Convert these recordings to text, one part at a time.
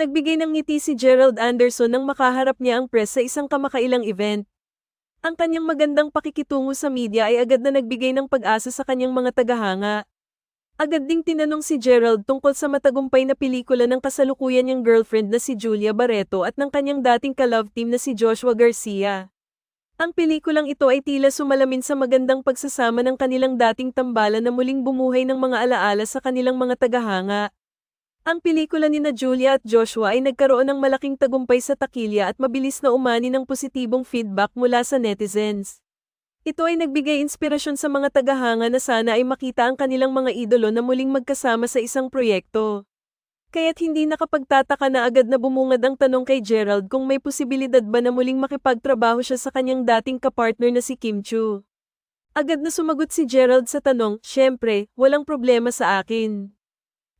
Nagbigay ng ngiti si Gerald Anderson nang makaharap niya ang press sa isang kamakailang event. Ang kanyang magandang pakikitungo sa media ay agad na nagbigay ng pag-asa sa kanyang mga tagahanga. Agad ding tinanong si Gerald tungkol sa matagumpay na pelikula ng kasalukuyan niyang girlfriend na si Julia Barreto at ng kanyang dating ka-love team na si Joshua Garcia. Ang pelikulang ito ay tila sumalamin sa magandang pagsasama ng kanilang dating tambalan na muling bumuhay ng mga alaala sa kanilang mga tagahanga. Ang pelikula ni na Julia at Joshua ay nagkaroon ng malaking tagumpay sa takilya at mabilis na umani ng positibong feedback mula sa netizens. Ito ay nagbigay inspirasyon sa mga tagahanga na sana ay makita ang kanilang mga idolo na muling magkasama sa isang proyekto. Kaya't hindi nakapagtataka na agad na bumungad ang tanong kay Gerald kung may posibilidad ba na muling makipagtrabaho siya sa kanyang dating kapartner na si Kim Chu. Agad na sumagot si Gerald sa tanong, "Siyempre, walang problema sa akin.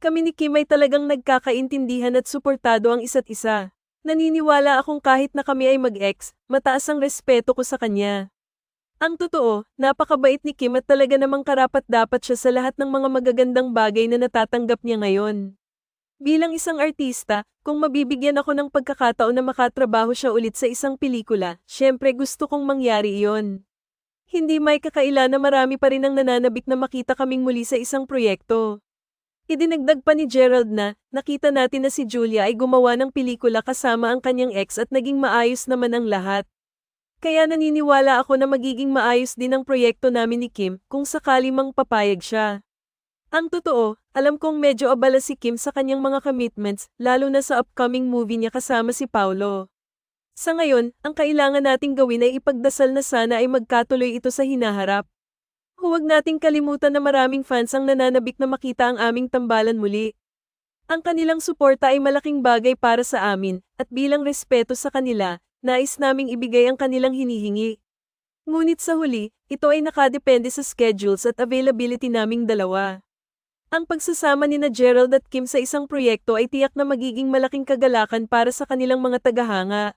Kami ni Kim ay talagang nagkakaintindihan at suportado ang isa't isa. Naniniwala akong kahit na kami ay mag-ex, mataas ang respeto ko sa kanya." Ang totoo, napakabait ni Kim at talaga namang karapat-dapat siya sa lahat ng mga magagandang bagay na natatanggap niya ngayon. Bilang isang artista, kung mabibigyan ako ng pagkakataon na makatrabaho siya ulit sa isang pelikula, syempre gusto kong mangyari iyon. Hindi may kakaila na marami pa rin ang nananabik na makita kaming muli sa isang proyekto. Idinagdag pa ni Gerald na, nakita natin na si Julia ay gumawa ng pelikula kasama ang kanyang ex at naging maayos naman ang lahat. Kaya naniniwala ako na magiging maayos din ang proyekto namin ni Kim kung sakali mang papayag siya. Ang totoo, alam kong medyo abala si Kim sa kanyang mga commitments, lalo na sa upcoming movie niya kasama si Paulo. Sa ngayon, ang kailangan nating gawin ay ipagdasal na sana ay magkatuloy ito sa hinaharap. Huwag nating kalimutan na maraming fans ang nananabik na makita ang aming tambalan muli. Ang kanilang suporta ay malaking bagay para sa amin, at bilang respeto sa kanila, nais naming ibigay ang kanilang hinihingi. Ngunit sa huli, ito ay nakadepende sa schedules at availability naming dalawa. Ang pagsasama ni na Gerald at Kim sa isang proyekto ay tiyak na magiging malaking kagalakan para sa kanilang mga tagahanga.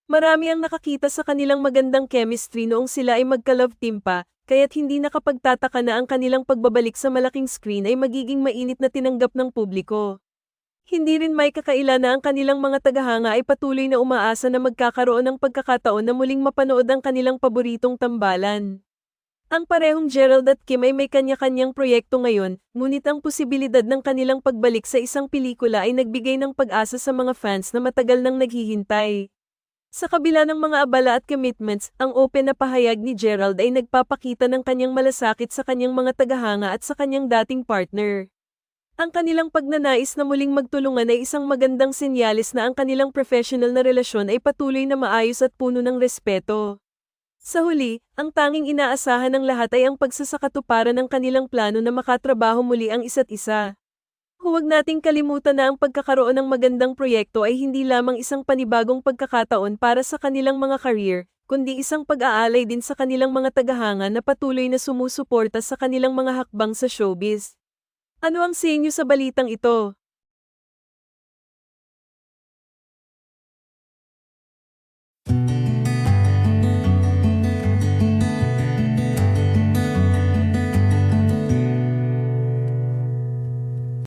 Marami ang nakakita sa kanilang magandang chemistry noong sila ay magka-love team pa, kaya't hindi nakapagtataka na ang kanilang pagbabalik sa malaking screen ay magiging mainit na tinanggap ng publiko. Hindi rin may kakaila na ang kanilang mga tagahanga ay patuloy na umaasa na magkakaroon ng pagkakataon na muling mapanood ang kanilang paboritong tambalan. Ang parehong Gerald at Kim ay may kanya-kanyang proyekto ngayon, ngunit ang posibilidad ng kanilang pagbalik sa isang pelikula ay nagbigay ng pag-asa sa mga fans na matagal nang naghihintay. Sa kabila ng mga abala at commitments, ang open na pahayag ni Gerald ay nagpapakita ng kanyang malasakit sa kanyang mga tagahanga at sa kanyang dating partner. Ang kanilang pagnanais na muling magtulungan ay isang magandang senyales na ang kanilang professional na relasyon ay patuloy na maayos at puno ng respeto. Sa huli, ang tanging inaasahan ng lahat ay ang pagsasakatuparan ng kanilang plano na makatrabaho muli ang isa't isa. Huwag nating kalimutan na ang pagkakaroon ng magandang proyekto ay hindi lamang isang panibagong pagkakataon para sa kanilang mga career, kundi isang pag-aalay din sa kanilang mga tagahanga na patuloy na sumusuporta sa kanilang mga hakbang sa showbiz. Ano ang sa inyo sa balitang ito?